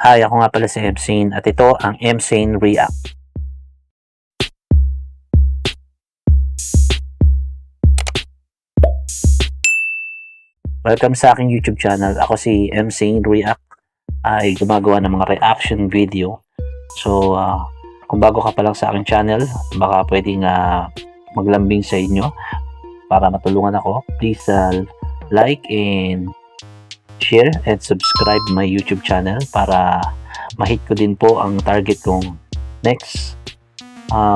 Hi, ako nga pala si Msane at ito ang Msane React. Welcome sa aking YouTube channel. Ako si Msane React, ay gumagawa ng mga reaction video. So, kung bago ka pa lang sa aking channel, baka pwedeng maglambing sa inyo para matulungan ako. Please like and share and subscribe my YouTube channel para ma-hit ko din po ang target kong next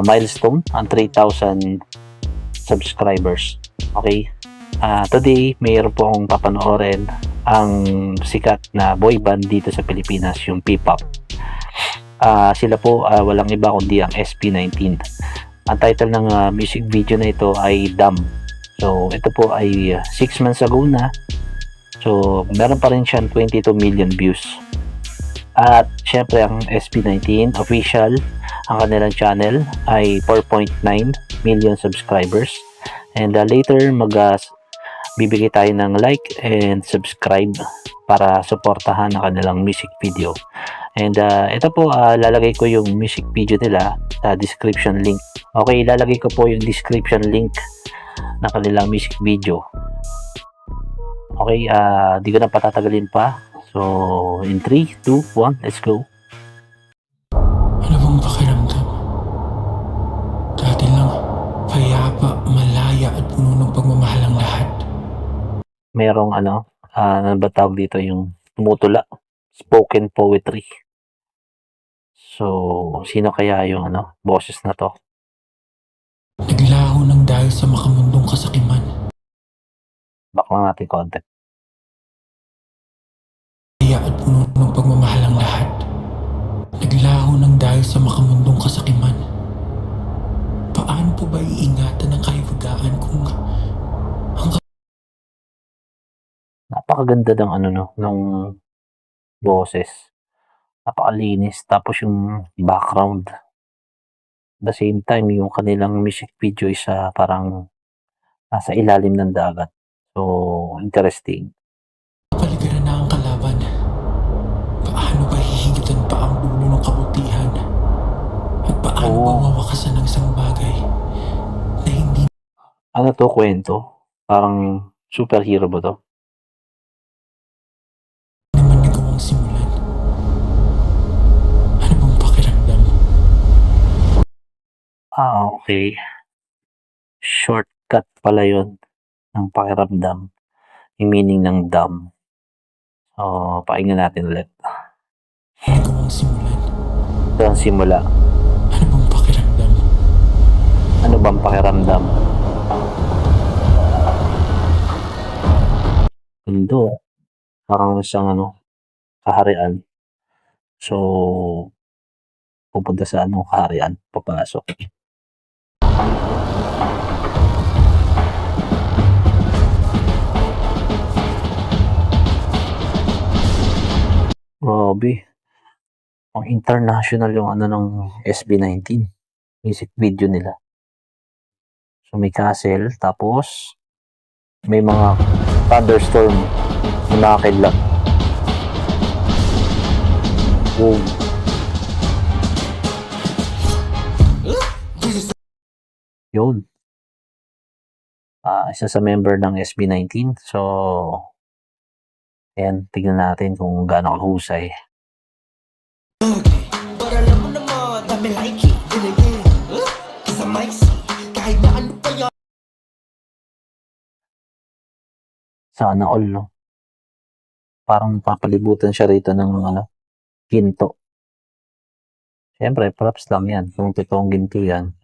milestone, ang 3,000 subscribers. Okay? Today, mayroon po akong papanoorin ang sikat na boy band dito sa Pilipinas, yung P-pop. Sila po walang iba kundi ang SB19. Ang title ng music video na ito ay Dumb. So, ito po ay 6 months ago na. So, meron pa rin siyang 22 million views. At syempre ang SB19 official, ang kanilang channel ay 4.9 million subscribers. And later bibigay tayo ng like and subscribe para suportahan ang kanilang music video. And ito po, lalagay ko yung music video nila sa description link. Okay, lalagay ko po yung description link ng kanilang music video. Okay, di ko na patatagalin pa. So, in 3, 2, 1, let's go. Ano bang pakiramdam? Dati lang, payapa, malaya at puno ng pagmamahal ang lahat. Merong ano ba tawag dito, yung tumutula, spoken poetry. So, sino kaya yung boses na to? Naglaho ng dahil sa makamundong kasakiman. Back lang natin konti. Malaya at puno ng pagmamahal ang lahat. Naglaho ng dahil sa makamundong kasakiman. Paano po ba iingatan ng kahiwagaan kung Napakaganda ng nung boses. Napakalinis. Tapos yung background. At the same time, yung kanilang music video is parang nasa ilalim ng dagat. So, interesting. paligiran na ang kalaban? Paano ba hihigitan pa ang ulo ng kabutihan? At paano ba mawakasan ng isang bagay na hindi Ano to, kwento? Parang superhero ba to? naman nagawang simulan? Ano bang pakiramdam? Okay. Shortcut pala yun ng pakiramdam. Yung meaning ng dumb. So, pakinggan natin ulit. Nagawang simulan? Ito ang simula. Ano bang pakiramdam? Ano bang pakiramdam? Mundo. Parang isang kaharian. So, pupunta sa kaharian. Papasok. Grabe. Ang international yung ng SB19. Music video nila. So, may castle. Tapos, may mga thunderstorm na nakakidlat. Wow. Yun. Isa sa member ng SB19. So, ayan, tignan natin kung gaano kahusay. Para alam mo naman, dami like it, diligin. Kasi may kahit na ano pa yan. Sana all, no? Parang papalibutan siya rito ng ginto. Siyempre, props lang yan. Kung totoong ginto yan,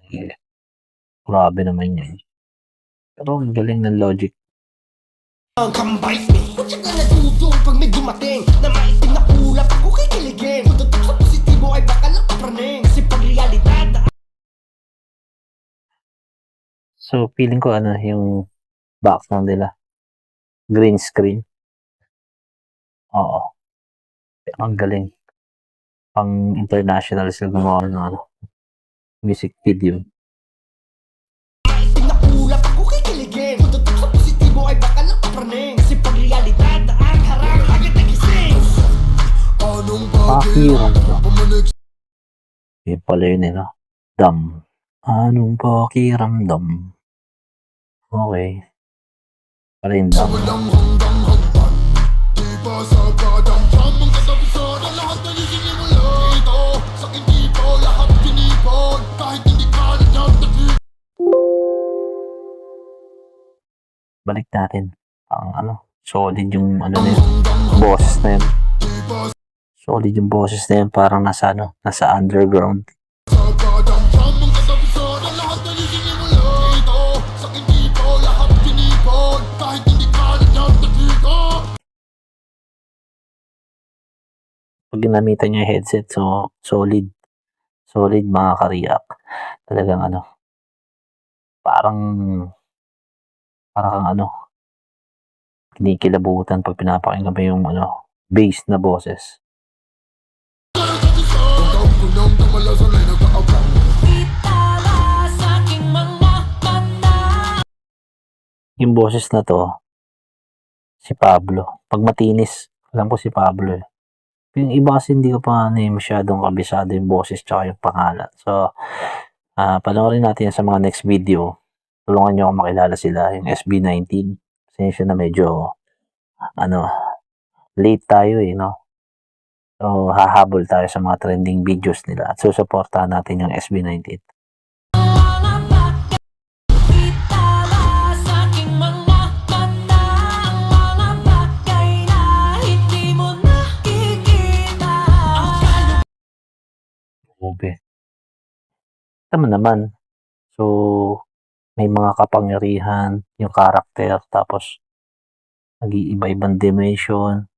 grabe naman yan. Pero ang galing ng logic. Come bite me. What you gonna do pag may dumating na maitim na ulap ako kikiligin. Kung tutok sa positibo ay baka lang papraning. Kasi pag realidad So, feeling ko yung background nila. Green screen. Oo. Ang galing. Pang international sila gumawa ng music video. maitim na ulap ako kikiligin. Kung tutok sa positibo ay baka lang papraning. Kasi pag realidad ang harang agad nagising. Anong Pakiramdam. Yun pala yun eh, no? Dam. Anong pakiramdam? Okay. Pala yung dam. Balik natin. Ang ano, solid yung ano na yun. Boses na yun. Solid yung boses na yun. Parang nasa ano, nasa underground. Pag ginamitan niya yung headset, so solid. Solid makaka-react. Talagang ano, parang kang ano, kinikilabutan pag pinapakinggan mo yung ano, bass na boses. Yung boses na to, si Pablo. Pag matinis, alam ko si Pablo eh. Yung iba kasi hindi ko pa masyadong kabisado yung boses tsaka yung pangalan. So, panoorin natin yan sa mga next video. Tulungan nyo ako makilala sila, yung SB19. Pasensya na medyo, ano, late tayo eh, no? So, hahabol tayo sa mga trending videos nila at susuportahan natin yung SB19. Grabe. Tama naman. So, may mga kapangyarihan, yung karakter, tapos nag-iiba-ibang dimension.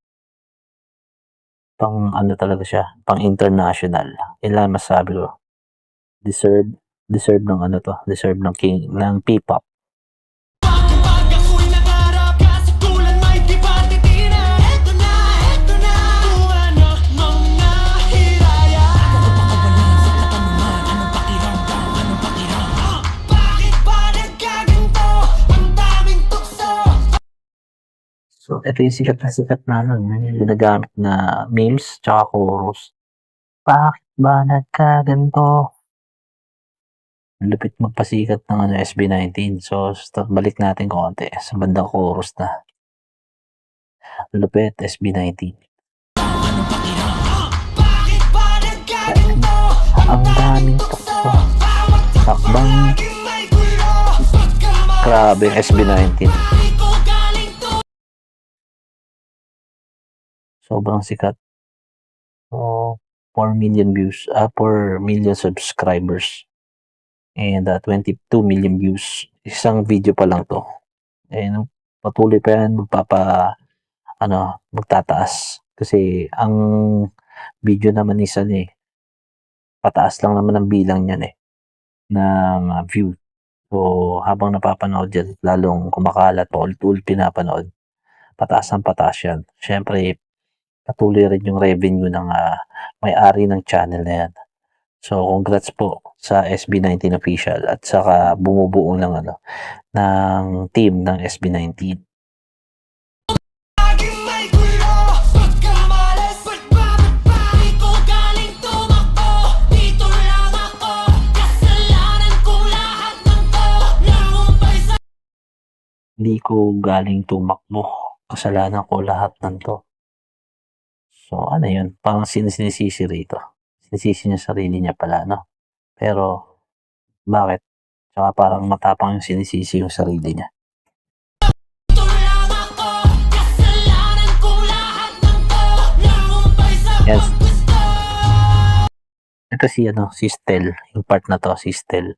Pang ano talaga siya, pang international. Yan lang masabi ko. Deserve ng ano to, deserve ng king, ng P-pop. So, ito yung sikat na ano, yung ginagamit na memes tsaka chorus. Bakit ba nagkaganto? Ang lupit magpasikat ng ano, SB19. So, balik natin konti sa bandang chorus na. Lupit, SB19. Ang daming tukso. Takbang. Grabe, SB19. Sobrang sikat. So, 4 million views, 4 million subscribers. And 22 million views. Isang video pa lang to. And patuloy pa yan, magtataas. Kasi ang video naman isa eh, pataas lang naman ang bilang niyan eh, ng view. So, habang napapanood yan, lalong kumakalat pa, ulit-ulit pinapanood, pataas ang pataas yan. Siyempre, patuloy rin yung revenue ng may-ari ng channel na yan. So, congrats po sa SB19 official at saka bumubuo ng ng team ng SB19. Hindi ko galing tumakbo. Kasalanan ko lahat ng to. So, ano yun? Parang sinisisi rito. Sinisisi niya sarili niya pala, no? Pero, bakit? Tsaka parang matapang yung sinisisi yung sarili niya. Yes. Ito si Stel. Yung part na to, si Stel.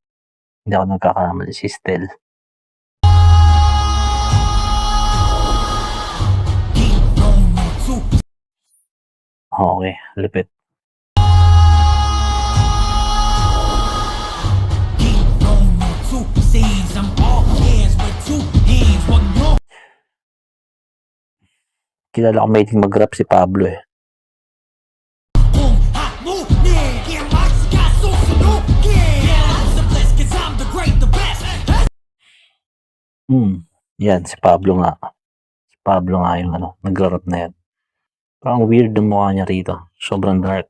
Hindi ako nagkakamali, si Stel. Okay, lupit. Kilala ko mahilig mag-rap si Pablo eh. Yan, si Pablo nga. Si Pablo nga yung nag-rap na yan. Parang weird ang mukha niya rito. Sobrang dark.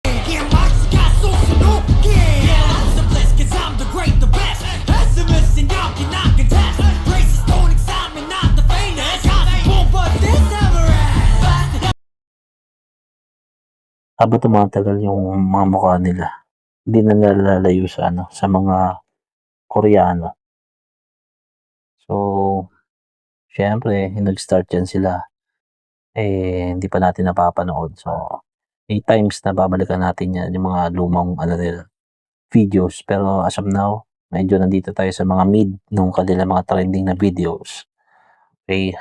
Yeah, Mike's got so snoop, yeah. I'm the blessed 'cause I'm the great, the best. Pessimist and y'all cannot contest. Racist don't excite me, not the famous. Boom, but this never ends. Habang tumatagal yung mga mukha nila, hindi na nalalayo sa sa mga Koreano. So, syempre, nag-start yan sila. Hindi pa natin napapanood. So, may times na babalikan natin yan, yung mga lumang nila, videos. Pero as of now, medyo nandito tayo sa mga mid nung kanila mga trending na videos. Okay,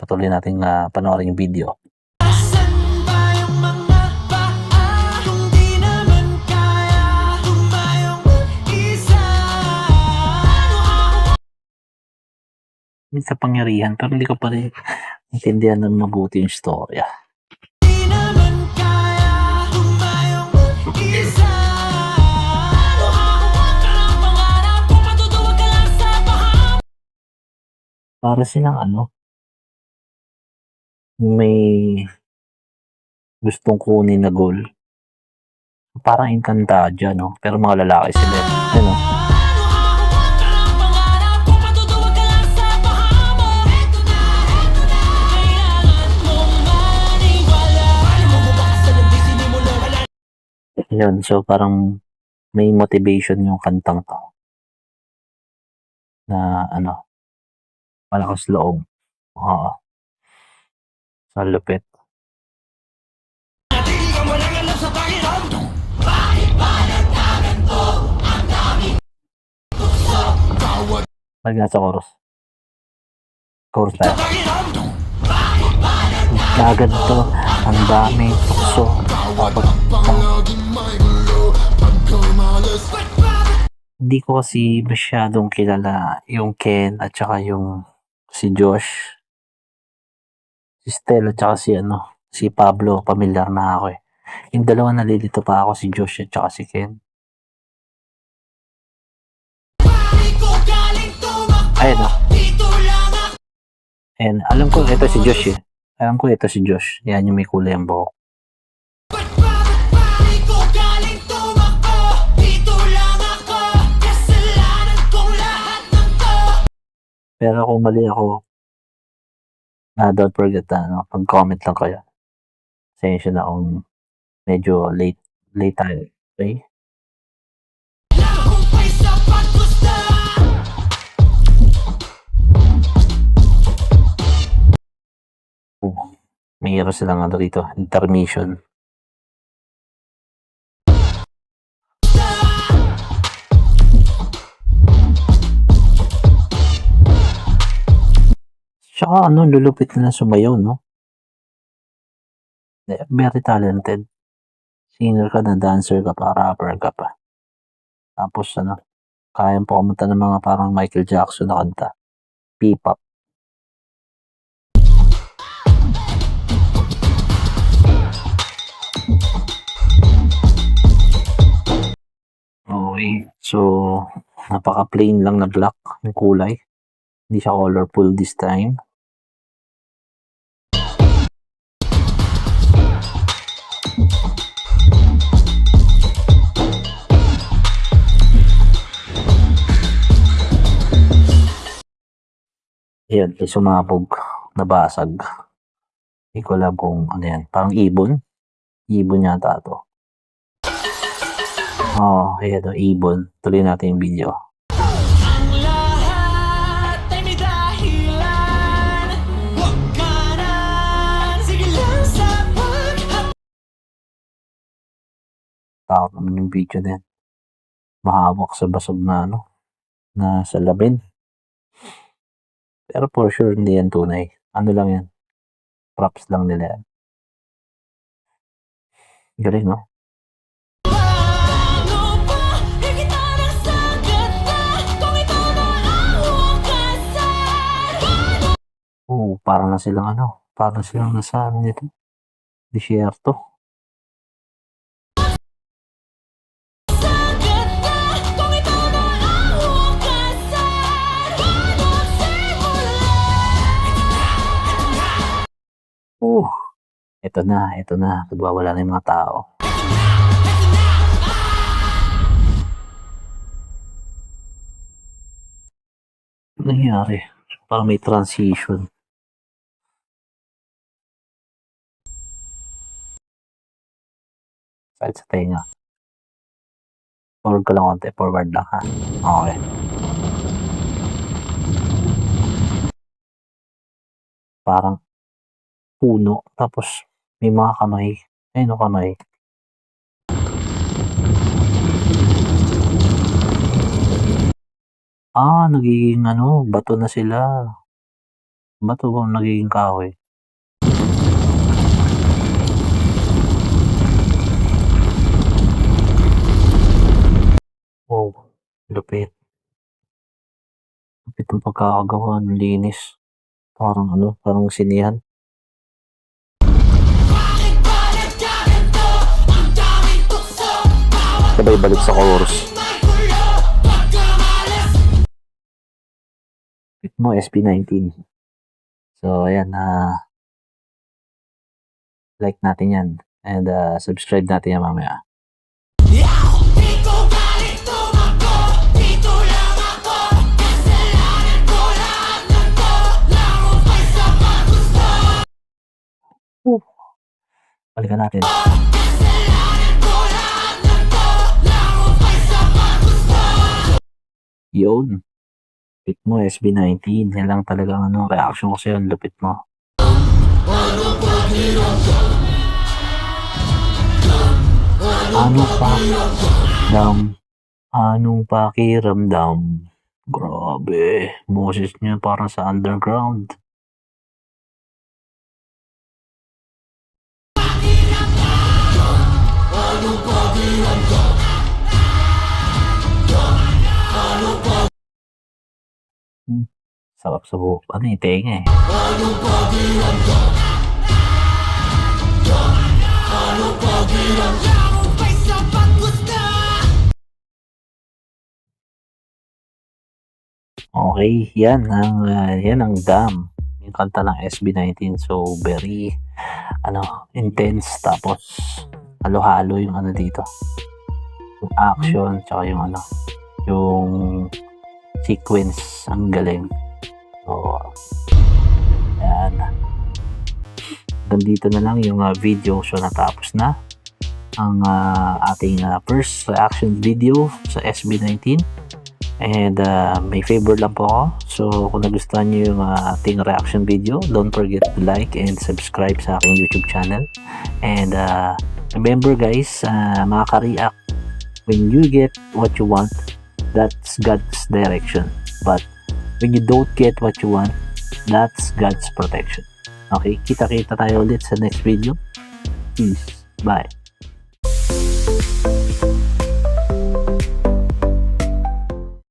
patuloy natin panoorin yung video. Asan ba yung mga paa kung di naman kaya tumayong mag-isa? May kapangyarihan, pero hindi ko pa rin intindihan ng mabuti yung storya. Di naman kaya tumayong mag-isa. Hawak ka ng pangarap kung matutuwag ka lang sa baha. Para silang may gustong kunin na goal. Parang Encantadia, no? Pero mga lalaki sila. Ano? Hawak ka ng pangarap kung matutuwag ka lang sa baha mo. Eto na, kailangan mong maniwala. Paano mo bubuksan yung di sinimula? Wala Yun, so parang may motivation yung kantang to. Na malakas loob. Oo. Sa lupit. Di ka mo lang alam sa pakiramdam. Bakit ba nagtagan to? Ang daming tukso. Bawat Pag nasa chorus. Chorus tayo. pakiramdam. Bakit ba nagtagan Gaganto, ang dami tukso. Hindi ko kasi masyadong kilala yung Ken at saka yung si Josh. Si Stella at saka si Pablo, pamilyar na ako eh. Yung dalawa nalilito pa ako, si Josh at saka si Ken. Bakit ko galing tumakbo? Ayun Dito lang ako. And alam ko ito si Josh eh. Alam ko ito si Josh. Yan yung may kulay ang buhok. Bakit ko galing tumakbo? Dito lang ako. Kasalanan kong lahat ng to. Pero kung mali ako, don't forget pag-comment lang kayo. Pasensya na kung medyo late tayo. Okay? Nahumpay sa paggusta. Mayroon silang dito, intermission. Tsaka lulupit na sumayaw, no? Very talented. Singer ka na, dancer ka pa, rapper ka pa. Tapos kayang pa kumanta ng mga parang Michael Jackson na kanta. P-pop. Okay, so napaka-plain lang na black ng kulay. Hindi siya colorful this time. Ayan, may sumabog, nabasag. Hindi ko alam kung ano yan. Parang ibon. Ibon yata ito. Ayan, ibon. Tuloy natin yung video. Ang lahat ay may dahilan. Huwag ka na. Sige lang sa paghahanap. Takot naman yung video na yan. Mahawak sa basag na na salamin. Pero for sure, hindi yan tunay. Ano lang yan? Props lang nila yan. Galing, no? Paano ba higit na sa ganda? Kung ito na ang wakasan. Parang na silang parang silang nasa nito. Disyerto. Sa ganda. Kung ito na ang wakasan. Paano simula? Ito na. Nagwawala na yung mga tao. Ano nangyari? Parang may transition. Kahit sa tenga. Forward ko lang konti. Forward lang ha. Okay. Parang puno. Tapos may mga kamay. Ayun o kamay. Nagiging bato na sila. Bato ba nagiging kahoy? Wow, lupit. Lupit ng pagkakagawa, ng linis. Parang sinihan. Sabay balik sa chorus. Lupit mo, SB19. So, ayan, like natin yan. And subscribe natin yan mamaya. Balikan natin. Yun. Lupit mo, SB19. Yan lang talagang reaction ko sa'yo. Lupit mo. Anong pakiramdam? Grabe. Boses niya parang sa underground. Sarap sa buhok. Tenga eh. Okay, yan ang Dam. Yung kanta ng SB19. So, very, intense. Tapos, halo-halo yung dito. Yung action, tsaka yung sequence. Ang galing. So, yan. Dito na lang yung video. So, natapos na ang ating first reaction video sa SB19. And may favor lang po ako. So kung nagustuhan nyo yung ating reaction video, don't forget to like and subscribe sa aking YouTube channel. And remember guys, mga ka-react, when you get what you want, that's God's direction. But when you don't get what you want, that's God's protection. Okay, kita-kita tayo ulit sa next video. Peace. Bye.